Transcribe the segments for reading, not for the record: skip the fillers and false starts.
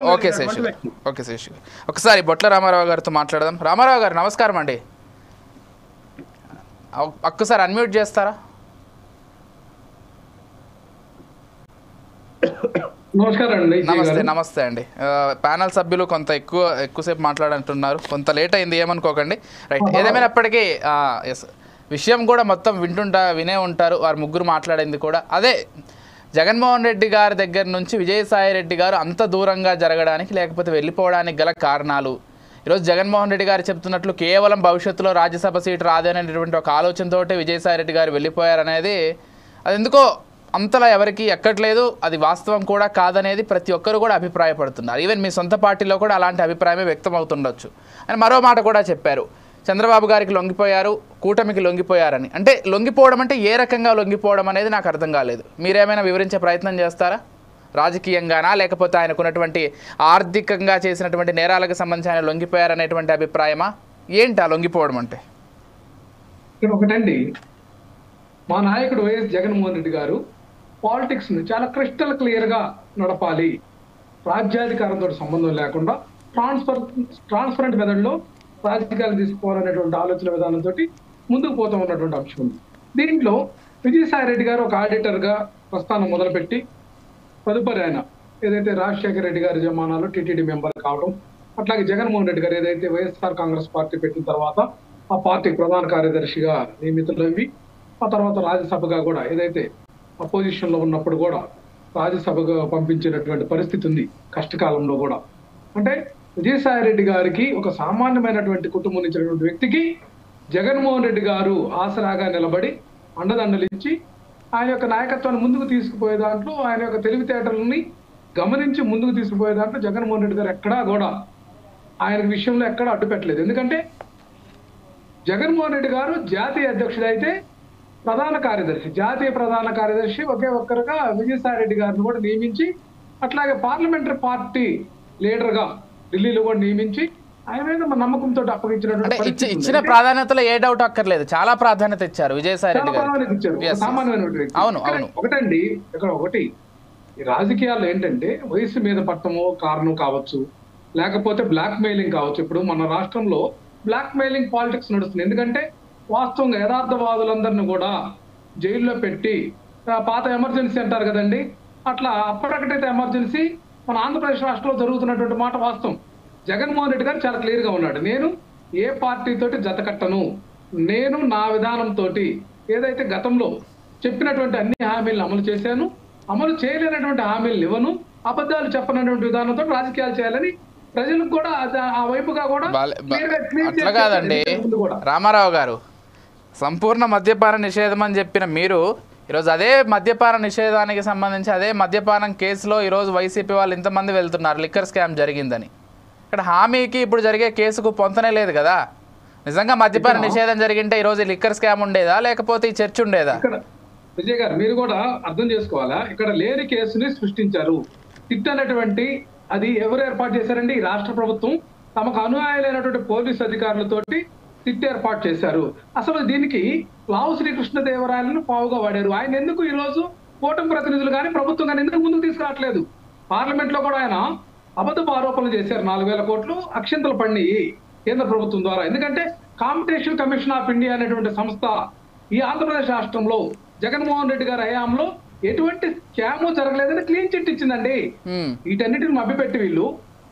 Okay Seshu okay Seshu ఒకసారి బొట్ల రామారావు గారితో మాట్లాడదాం. రామారావు గారు నమస్కారం అండి. ఒక్కసారి అన్మ్యూట్ చేస్తారా? నమస్తే నమస్తే అండి. ప్యానల్ సభ్యులు కొంత ఎక్కువసేపు మాట్లాడంటున్నారు, కొంత లేట్ అయింది, ఏమనుకోకండి. రైట్, ఏదేమైనప్పటికీ ఎస్ విషయం కూడా మొత్తం వినే ఉంటారు వారు ముగ్గురు మాట్లాడింది కూడా అదే. జగన్మోహన్ రెడ్డి గారి దగ్గర నుంచి విజయసాయి రెడ్డి గారు అంత దూరంగా జరగడానికి లేకపోతే వెళ్ళిపోవడానికి గల కారణాలు ఈరోజు జగన్మోహన్ రెడ్డి గారు చెప్తున్నట్లు కేవలం భవిష్యత్తులో రాజ్యసభ సీటు రాదనేటువంటి ఒక ఆలోచనతోటే విజయసాయి రెడ్డి గారు వెళ్ళిపోయారనేది అది ఎందుకో అంతలా ఎవరికి ఎక్కట్లేదు. అది వాస్తవం కూడా కాదనేది ప్రతి ఒక్కరు కూడా అభిప్రాయపడుతున్నారు. ఈవెన్ మీ సొంత పార్టీలో కూడా అలాంటి అభిప్రాయమే వ్యక్తం అవుతుండొచ్చు అని మరో మాట కూడా చెప్పారు. చంద్రబాబు గారికి లొంగిపోయారు, కూటమికి లొంగిపోయారని. అంటే లొంగిపోవడం అంటే ఏ రకంగా లొంగిపోవడం అనేది నాకు అర్థం కాలేదు. మీరేమైనా వివరించే ప్రయత్నం చేస్తారా? రాజకీయంగానా లేకపోతే ఆయనకున్నటువంటి ఆర్థికంగా చేసినటువంటి నేరాలకు సంబంధించి ఆయన లొంగిపోయారనేటువంటి అభిప్రాయమా? ఏంటి ఆ లొంగిపోవడం అంటే? ఇక్కడ ఒకటండి, మా నాయకుడు వైఎస్ జగన్మోహన్ రెడ్డి గారు పాలిటిక్స్ ని చాలా క్రిస్టల్ క్లియర్ గా నడపాలి, రాజ్యాధికారంతో సంబంధం లేకుండా ట్రాన్స్పరెంట్ మెథడ్లో రాజకీయాలు తీసుకోవాలనేటువంటి ఆలోచన విధానంతో ముందుకు పోతా ఉన్నటువంటి అంశం ఉంది. దీంట్లో విజయసాయి రెడ్డి గారు ఒక ఆడిటర్ గా ప్రస్థానం మొదలుపెట్టి తదుపరి ఆయన ఏదైతే రాజశేఖర రెడ్డి గారి జమానాలో టీటీడీ మెంబర్ కావడం, అట్లాగే జగన్మోహన్ రెడ్డి గారు ఏదైతే వైఎస్ఆర్ కాంగ్రెస్ పార్టీ పెట్టిన తర్వాత ఆ పార్టీ ప్రధాన కార్యదర్శిగా నియమితులవి, ఆ తర్వాత రాజ్యసభగా కూడా ఏదైతే అపోజిషన్ లో ఉన్నప్పుడు కూడా రాజ్యసభగా పంపించినటువంటి పరిస్థితి ఉంది కష్టకాలంలో కూడా. అంటే విజయసాయి రెడ్డి గారికి ఒక సామాన్యమైనటువంటి కుటుంబం ఇచ్చినటువంటి వ్యక్తికి జగన్మోహన్ రెడ్డి గారు ఆసరాగా నిలబడి అండదండలు ఇచ్చి ఆయన యొక్క నాయకత్వాన్ని ముందుకు తీసుకుపోయే దాంట్లో, ఆయన యొక్క తెలివితేటలని గమనించి ముందుకు తీసుకుపోయే దాంట్లో జగన్మోహన్ రెడ్డి గారు ఎక్కడా కూడా ఆయన విషయంలో ఎక్కడా అడ్డు పెట్టలేదు. ఎందుకంటే జగన్మోహన్ రెడ్డి గారు జాతీయ అధ్యక్షుడు అయితే జాతీయ ప్రధాన కార్యదర్శి ఒకే ఒక్కరుగా విజయసాయి రెడ్డి గారిని కూడా నియమించి, అట్లాగే పార్లమెంటరీ పార్టీ లీడర్ గా ఢిల్లీలో కూడా నియమించి ఆయన మీద నమ్మకంతో అప్పగించినటువంటి ఇచ్చిన ప్రాధాన్యతలో ఏ డౌట్ అక్కర్లేదు, చాలా ప్రాధాన్యత ఇచ్చారు విజయసాయి రెడ్డి గారు. సామాన్యమైన ఒకటండి, ఇక్కడ ఒకటి ఈ రాజకీయాల్లో ఏంటంటే వయసు మీద పట్టము కారణం కావచ్చు, లేకపోతే బ్లాక్ మెయిలింగ్ కావచ్చు. ఇప్పుడు మన రాష్ట్రంలో బ్లాక్ మెయిలింగ్ పాలిటిక్స్ నడుస్తుంది. ఎందుకంటే వాస్తవంగా యథార్థవాదులందరినీ కూడా జైల్లో పెట్టి పాత ఎమర్జెన్సీ అంటారు కదండి, అట్లా అప్పటికటైతే ఎమర్జెన్సీ మన ఆంధ్రప్రదేశ్ రాష్ట్రంలో జరుగుతున్నటువంటి మాట వాస్తవం. జగన్మోహన్ రెడ్డి గారు చాలా క్లియర్ గా ఉన్నాడు, నేను ఏ పార్టీతోటి జతకట్టను, నేను నా విధానంతో ఏదైతే గతంలో చెప్పినటువంటి అన్ని హామీలను అమలు చేశాను, అమలు చేయలేనటువంటి హామీలను ఇవ్వను, అబద్ధాలు చెప్పనటువంటి విధానంతో రాజకీయాలు చేయాలని ప్రజలకు కూడా ఆ వైపుగా కూడా అట్లా కాదండి. రామారావు గారు సంపూర్ణ మద్యపాన నిషేధం అని చెప్పిన మీరు ఈరోజు అదే మద్యపాన నిషేధానికి సంబంధించి అదే మద్యపానం కేసులో ఈరోజు వైసీపీ వాళ్ళు ఇంతమంది వెళ్తున్నారు లిక్కర్ స్కామ్ జరిగిందని. ఇక్కడ హామీకి ఇప్పుడు జరిగే కేసుకు పొంతనే లేదు కదా. నిజంగా మద్యపాన నిషేధం జరిగింటే ఈరోజు లిక్కర్ స్కామ్ ఉండేదా లేకపోతే ఈ చర్చ ఉండేదా? విజయ్ గారు మీరు కూడా అర్థం చేసుకోవాలా, ఇక్కడ లేని కేసుని సృష్టించారు. తిట్టనటువంటి అది ఎవరు ఏర్పాటు చేశారండి? ఈ రాష్ట్ర ప్రభుత్వం తమకు అనుయాయులైనటువంటి పోలీసు అధికారులతోటి తిట్టి ఏర్పాటు చేశారు. అసలు దీనికి లావు శ్రీకృష్ణదేవరాయలను పావుగా వాడారు. ఆయన ఎందుకు ఈ రోజు కూటమి ప్రతినిధులు కానీ ప్రభుత్వం కానీ ఎందుకు ముందుకు తీసుకురావట్లేదు? పార్లమెంట్ లో కూడా ఆయన అబద్ధపు ఆరోపణలు చేశారు. 4,000 కోట్లు అక్షింతలు పడినాయి కేంద్ర ప్రభుత్వం ద్వారా. ఎందుకంటే కాంపిటీషన్ కమిషన్ ఆఫ్ ఇండియా అనేటువంటి సంస్థ ఈ ఆంధ్రప్రదేశ్ రాష్ట్రంలో జగన్మోహన్ రెడ్డి గారి హయాంలో ఎటువంటి స్కాము జరగలేదని క్లీన్ చిట్ ఇచ్చిందండి. వీటన్నిటిని మభ్యపెట్టి వీళ్ళు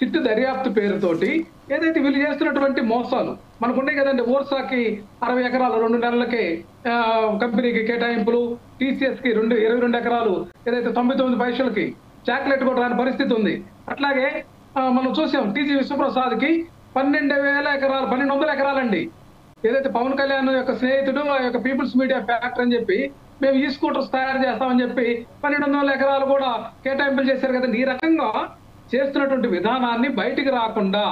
చిట్టు దర్యాప్తు పేరుతోటి ఏదైతే వీళ్ళు చేస్తున్నటువంటి మోసాలు మనకుండే కదండి. ఓర్సాకి 60 ఎకరాలు 2 నెలలకే కంపెనీకి కేటాయింపులు, టీసీఎస్ కి 22 ఎకరాలు ఏదైతే 99 పైసలకి చాక్లెట్ కూడా రాని పరిస్థితి ఉంది. అట్లాగే మనం చూసాం టీజీ విశ్వప్రసాద్ కి 12,000 ఎకరాలండి. ఏదైతే పవన్ కళ్యాణ్ యొక్క స్నేహితుడు ఆ యొక్క పీపుల్స్ మీడియా ఫ్యాక్టరీ అని చెప్పి మేము ఈ స్కూటర్స్ తయారు చేస్తామని చెప్పి 1,200 ఎకరాలు కూడా కేటాయింపులు చేశారు కదండి. ఈ రకంగా చేస్తున్నటువంటి విధానాన్ని బయటికి రాకుండా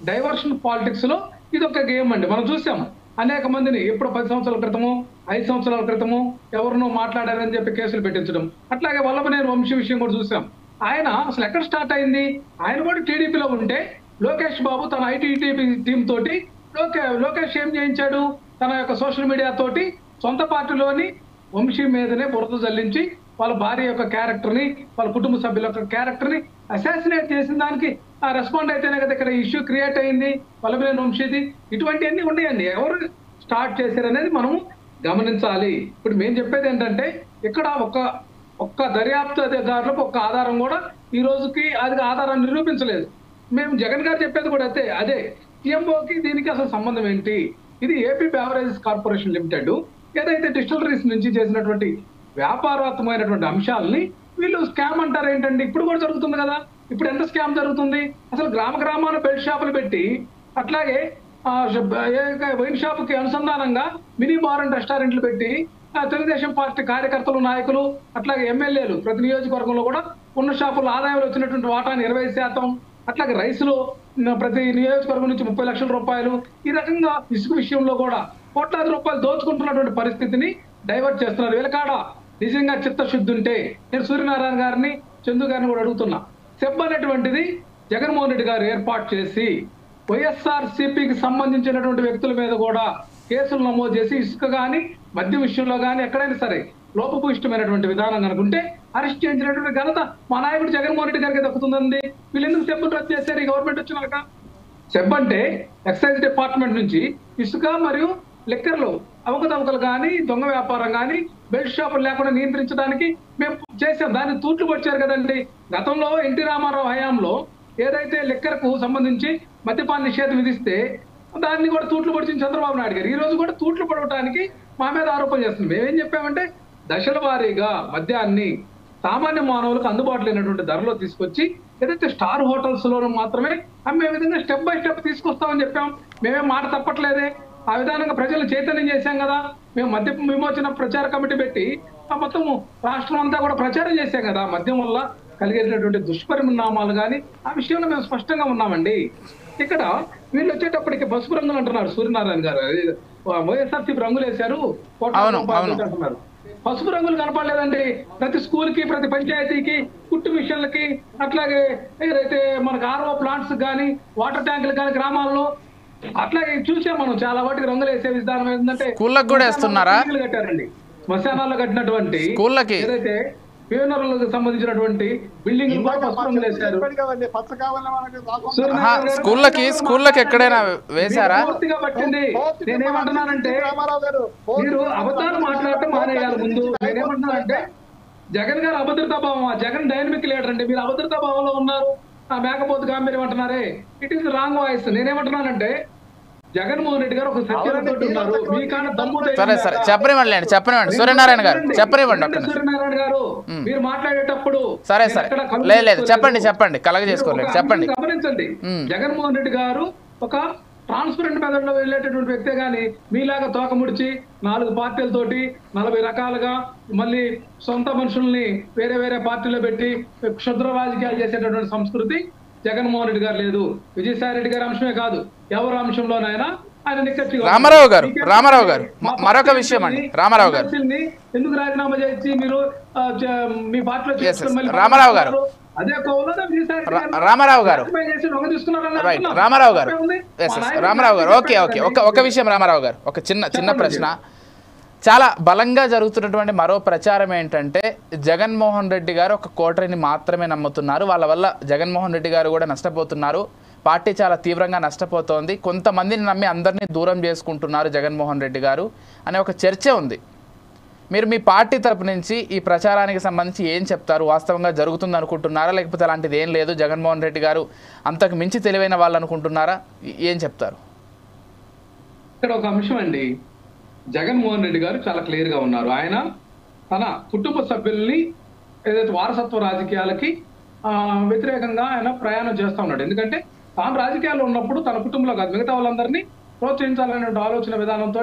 డైవర్షన్ పాలిటిక్స్ లో ఇది ఒక గేమ్ అండి. మనం చూసాం అనేక మందిని ఎప్పుడు 10 సంవత్సరాల క్రితము 5 సంవత్సరాల క్రితము ఎవరినో మాట్లాడారని చెప్పి కేసులు పెట్టించడం. అట్లాగే వల్లభనేని వంశీ విషయం కూడా చూసాం. ఆయన అసలు ఎక్కడ స్టార్ట్ అయింది? ఆయన కూడా టీడీపీలో ఉంటే లోకేష్ బాబు తన ఐటీడీపీ టీం తోటి లోకేష్ ఏం చేయించాడు? తన యొక్క సోషల్ మీడియా తోటి సొంత పార్టీలోని వంశీ మీదనే బురద జల్లించి వాళ్ళ భార్య యొక్క క్యారెక్టర్ ని, వాళ్ళ కుటుంబ సభ్యుల యొక్క క్యారెక్టర్ ని అసాసినేట్ చేసిన దానికి రెస్పాండ్ అయితేనే కదా ఇక్కడ ఇష్యూ క్రియేట్ అయింది. వల్లభనేని వంశీది ఇటువంటివన్నీ ఉన్నాయండి. ఎవరు స్టార్ట్ చేశారు అనేది మనం గమనించాలి. ఇప్పుడు మేము చెప్పేది ఏంటంటే ఇక్కడ ఒక్క దర్యాప్తు అధికారులకు ఒక్క ఆధారం కూడా ఈ రోజుకి అది ఆధారాన్ని నిరూపించలేదు. మేము జగన్ గారు చెప్పేది కూడా అదే టీఎంఓకి దీనికి అసలు సంబంధం ఏంటి? ఇది ఏపీ బెవరేజెస్ కార్పొరేషన్ లిమిటెడ్ ఏదైతే డిస్టిలరీస్ నుంచి చేసినటువంటి వ్యాపారాత్మకమైనటువంటి అంశాలని వీళ్ళు స్కామ్ అంటారు ఏంటండి? ఇప్పుడు కూడా జరుగుతుంది కదా. ఇప్పుడు ఎంత స్కామ్ జరుగుతుంది? అసలు గ్రామాన బెల్ట్ షాపులు పెట్టి అట్లాగే వైన్ షాప్ కి అనుసంధానంగా మినీ బార్ అండ్ రెస్టారెంట్లు పెట్టి తెలుగుదేశం పార్టీ కార్యకర్తలు, నాయకులు, అట్లాగే ఎమ్మెల్యేలు ప్రతి నియోజకవర్గంలో కూడా ఉన్న షాపుల ఆదాయంలో వచ్చినటువంటి వాటాను 20%, అట్లాగే రైస్లో ప్రతి నియోజకవర్గం నుంచి 30 లక్షల రూపాయలు, ఈ రకంగా ఇసుక విషయంలో కూడా కోట్లాది రూపాయలు దోచుకుంటున్నటువంటి పరిస్థితిని డైవర్ట్ చేస్తున్నారు. వీళ్ళకాడ నిజంగా చిత్తశుద్ధి ఉంటే నేను సూర్యనారాయణ గారిని, చందు గారిని కూడా అడుగుతున్నా. సెబ్ అనేటువంటిది జగన్మోహన్ రెడ్డి గారు ఏర్పాటు చేసి వైఎస్ఆర్సీపీకి సంబంధించినటువంటి వ్యక్తుల మీద కూడా కేసులు నమోదు చేసి ఇసుక కానీ మద్యం విషయంలో కానీ ఎక్కడైనా సరే లోపభూయిష్టమైనటువంటి విధానం కనుకుంటే అరెస్ట్ చేయించినటువంటి ఘనత మా నాయకుడు జగన్మోహన్ రెడ్డి గారికి దక్కుతుందండి. వీళ్ళు ఎందుకు సెబ్బులు రద్దు చేశారు ఈ గవర్నమెంట్ వచ్చినాక? సెబ్ అంటే ఎక్సైజ్ డిపార్ట్మెంట్ నుంచి ఇసుక మరియు లిక్కర్లు అవకతవకలు కానీ, దొంగ వ్యాపారం కానీ, బెల్ట్ షాపులు లేకుండా నియంత్రించడానికి మేము చేసాం. దాన్ని తూట్లు పొడిచారు కదండి. గతంలో ఎన్టీ రామారావు హయాంలో ఏదైతే లిక్కర్కు సంబంధించి మద్యపాన నిషేధం విధిస్తే దాన్ని కూడా తూట్లు పొడిచిన చంద్రబాబు నాయుడు గారు ఈ రోజు కూడా తూట్లు పొడవడానికి మా మీద ఆరోపణ చేస్తుంది. మేమేం చెప్పామంటే దశల వారీగా మద్యాన్ని సామాన్య మానవులకు అందుబాటులో లేనటువంటి ధరలో తీసుకొచ్చి ఏదైతే స్టార్ హోటల్స్ లో మాత్రమే అమ్మే విధంగా స్టెప్ బై స్టెప్ తీసుకొస్తామని చెప్పాం. మేమేం మాట తప్పట్లేదే. ఆ విధానంగా ప్రజలు చైతన్యం చేశాం కదా. మేము మద్య విమోచన ప్రచార కమిటీ పెట్టి మొత్తము రాష్ట్రం అంతా కూడా ప్రచారం చేశాం కదా. మద్యం వల్ల కలిగేటటువంటి దుష్పరిణామాలు కానీ ఆ విషయంలో మేము స్పష్టంగా ఉన్నామండి. ఇక్కడ వీళ్ళు వచ్చేటప్పటికి పసుపు రంగులు అంటున్నారు సూర్యనారాయణ గారు. వైఎస్ఆర్సీపీ రంగులు వేశారు అంటున్నారు. పసుపు రంగులు కనపడలేదండి. ప్రతి స్కూల్ కి, ప్రతి పంచాయతీకి, కుట్టు మిషన్లకి, అట్లాగే ఏదైతే మనకు ఆర్ఓ ప్లాంట్స్ కానీ, వాటర్ ట్యాంకులు కానీ గ్రామాల్లో అట్లాగే చూసాం మనం. చాలా వాటికి రంగులు వేసే విధానం ఏంటంటే స్కూళ్ళకి కూడా వేస్తున్నారా? కట్టారండి. శ్మశానాల్లో కట్టినటువంటి స్కూళ్ళకి ఏదైతే ఫ్యూనరల్కి సంబంధించిన బిల్డింగ్ స్కూళ్ళకి ఎక్కడైనా వేశారా? పూర్తిగా పట్టింది. నేనేమంటున్నానంటే మీరు అబద్ధాలు మాట్లాడటం మానేయాలి ముందు. నేనేమంటున్నానంటే జగన్ గారు అభద్రతా భావం, జగన్ డైనమిక్ లీడర్ అండి. మీరు అభద్రతా భావంలో ఉన్నారు. ఆ మేకపోతు గాంభీర్యం అంటున్నారే, ఇట్ ఈస్ రాంగ్ వాయిస్. నేనేమంటున్నానంటే జగన్మోహన్ రెడ్డి గారు ఒక సత్యంతో ఉన్నారు. మీకన్నా దమ్ము చెప్పనివ్వండి సూర్యనారాయణ గారు, చెప్పనివ్వండి. సూర్యనారాయణ గారు మీరు మాట్లాడేటప్పుడు సరే లేదు చెప్పండి కలగ చేసుకోలేదు, చెప్పండి. గమనించండి, జగన్మోహన్ రెడ్డి గారు ఒక ట్రాన్స్పరెంట్ మెథడ్ లో వెళ్ళేటటువంటి వ్యక్తే గాని మీలాగా తోక ముడిచి 4 పార్టీలతోటి 40 రకాలుగా మళ్ళీ సొంత మనుషుల్ని వేరే వేరే పార్టీలో పెట్టి క్షుద్ర రాజకీయాలు చేసేటటువంటి సంస్కృతి జగన్మోహన్ రెడ్డి గారు లేదు. విజయసాయి రెడ్డి గారి అంశమే కాదు, ఎవరి అంశంలోనైనా ఆయన నిక్కచ్చిగా. రామారావు గారు మరొక విషయం అండి. రామారావు గారు ఎందుకు రాజీనామా చేసి మీరు మీ పార్టీలో రామారావు గారు ఓకే ఒక విషయం రామారావు గారు, ఒక చిన్న ప్రశ్న. చాలా బలంగా జరుగుతున్నటువంటి మరో ప్రచారం ఏంటంటే జగన్మోహన్ రెడ్డి గారు ఒక కోటరీని మాత్రమే నమ్ముతున్నారు, వాళ్ళ వల్ల జగన్మోహన్ రెడ్డి గారు కూడా నష్టపోతున్నారు, పార్టీ చాలా తీవ్రంగా నష్టపోతోంది, కొంతమందిని నమ్మి అందరినీ దూరం చేసుకుంటున్నారు జగన్మోహన్ రెడ్డి గారు అనే ఒక చర్చ ఉంది. మీరు మీ పార్టీ తరపు నుంచి ఈ ప్రచారానికి సంబంధించి ఏం చెప్తారు? వాస్తవంగా జరుగుతుంది అనుకుంటున్నారా, లేకపోతే అలాంటిది ఏం లేదు, జగన్మోహన్ రెడ్డి గారు అంతకు మించి తెలివైన వాళ్ళు అనుకుంటున్నారా? ఏం చెప్తారు? ఇక్కడ ఒక అంశం అండి, జగన్మోహన్ రెడ్డి గారు చాలా క్లియర్ గా ఉన్నారు. ఆయన తన కుటుంబ సభ్యుల్ని ఏదైతే వారసత్వ రాజకీయాలకి వ్యతిరేకంగా ఆయన ప్రయాణం చేస్తూ ఉన్నాడు. ఎందుకంటే తాను రాజకీయాల్లో ఉన్నప్పుడు తన కుటుంబంలో కాదు మిగతా వాళ్ళందరినీ ప్రోత్సహించాలనే ఆలోచన విధానంతో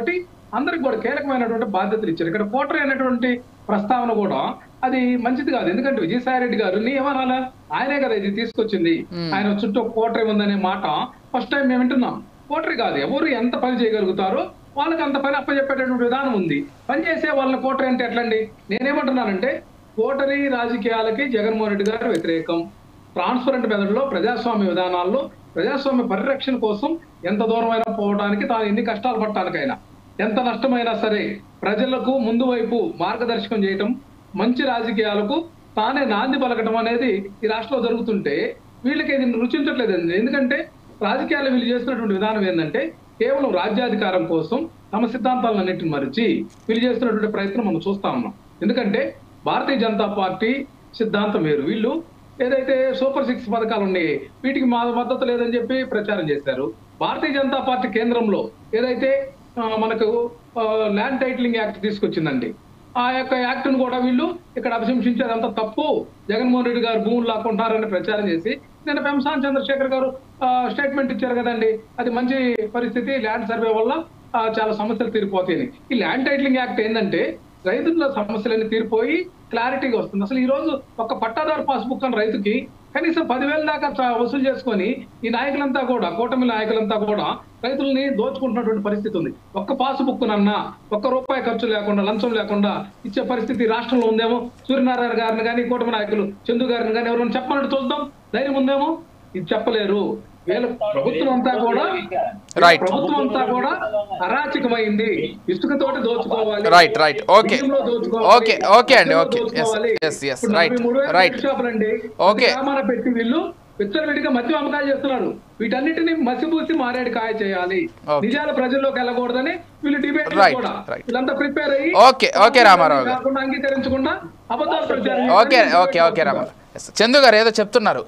అందరికి కూడా కీలకమైనటువంటి బాధ్యతలు ఇచ్చారు. ఇక్కడ కోటరీ అనేటువంటి ప్రస్తావన కూడా అది మంచిది కాదు. ఎందుకంటే విజయసాయి రెడ్డి గారు ఏమనాలా, ఆయనే కదా ఇది తీసుకొచ్చింది, ఆయన చుట్టూ కోటరీ ఉందనే మాట ఫస్ట్ టైం మేము వింటున్నాం. కోటరీ కాదు, ఎవరు ఎంత పని చేయగలుగుతారో వాళ్ళకి అంత పని అప్పచెప్పేటటువంటి విధానం ఉంది. పని చేసే వాళ్ళని కోటరీ అంటే ఎట్లండి? నేనేమంటున్నానంటే కోటరీ రాజకీయాలకి జగన్మోహన్ రెడ్డి గారు వ్యతిరేకం. ట్రాన్స్పరెంట్ మెథడ్లో ప్రజాస్వామ్య విధానాల్లో ప్రజాస్వామ్య పరిరక్షణ కోసం ఎంత దూరమైనా పోవడానికి, తాను ఎన్ని కష్టాలు పడటానికైనా, ఎంత నష్టమైనా సరే ప్రజలకు ముందు వైపు మార్గదర్శకం చేయటం, మంచి రాజకీయాలకు తానే నాంది పలకటం అనేది ఈ రాష్ట్రంలో జరుగుతుంటే వీళ్ళకి ఇది రుచించట్లేదండి. ఎందుకంటే రాజకీయాలు వీళ్ళు చేస్తున్నటువంటి విధానం ఏంటంటే కేవలం రాజ్యాధికారం కోసం తమ సిద్ధాంతాలన్నింటిని మరిచి వీళ్ళు చేస్తున్నటువంటి ప్రయత్నం మనం చూస్తా ఉన్నాం. ఎందుకంటే భారతీయ జనతా పార్టీ సిద్ధాంతం వేరు. వీళ్ళు ఏదైతే సూపర్ 6 పథకాలు ఉన్నాయి వీటికి మా మద్దతు లేదని చెప్పి ప్రచారం చేశారు. భారతీయ జనతా పార్టీ కేంద్రంలో ఏదైతే మనకు ల్యాండ్ టైటిలింగ్ యాక్ట్ తీసుకొచ్చిందండి, ఆ యొక్క యాక్ట్ ను కూడా వీళ్ళు ఇక్కడ అభిశంసించేదంతా తప్పు, జగన్మోహన్ రెడ్డి గారు భూములు లాక్కుంటారని ప్రచారం చేసి నిన్న పెంసాని చంద్రశేఖర్ గారు స్టేట్మెంట్ ఇచ్చారు కదండి, అది మంచి పరిస్థితి, ల్యాండ్ సర్వే వల్ల చాలా సమస్యలు తీరిపోతాయని. ఈ ల్యాండ్ టైటిలింగ్ యాక్ట్ ఏంటంటే రైతుల సమస్యలన్నీ తీరిపోయి క్లారిటీగా వస్తుంది. అసలు ఈ రోజు ఒక పట్టాదారు పాస్బుక్ అని రైతుకి కనీసం 10,000 దాకా వసూలు చేసుకొని ఈ నాయకులంతా కూడా, కూటమి నాయకులంతా కూడా రైతుల్ని దోచుకుంటున్నటువంటి పరిస్థితి ఉంది. ఒక్క పాస్బుక్ నన్నా ₹1 ఖర్చు లేకుండా, లంచం లేకుండా ఇచ్చే పరిస్థితి రాష్ట్రంలో ఉందేమో. సూర్యనారాయణ గారిని కానీ, కూటమి నాయకులు చందు గారిని కానీ ఎవరైనా చెప్పమన్నట్టు చూద్దాం, ధైర్యం ఉందేమో. ఇది చెప్పలేరు. వీళ్ళ ప్రభుత్వం అంతా కూడా అరాచకమైంది. ఇసుకతోటి దోచుకోవాలి, పెట్టి వీళ్ళు విచ్చలవిడిగా మద్యం అమ్మకాలు చేస్తున్నారు. వీటన్నిటిని మసిపూసి మారేడు కాయ చేయాలి, నిజాల ప్రజల్లోకి వెళ్ళకూడదని వీళ్ళు డిబేట్ కూడా వీళ్ళంతా ప్రిపేర్ అయ్యి కాకుండా అంగీకరించకుండా అబద్ధాలు ప్రచారం. చందు గారు ఏదో చెప్తున్నారు.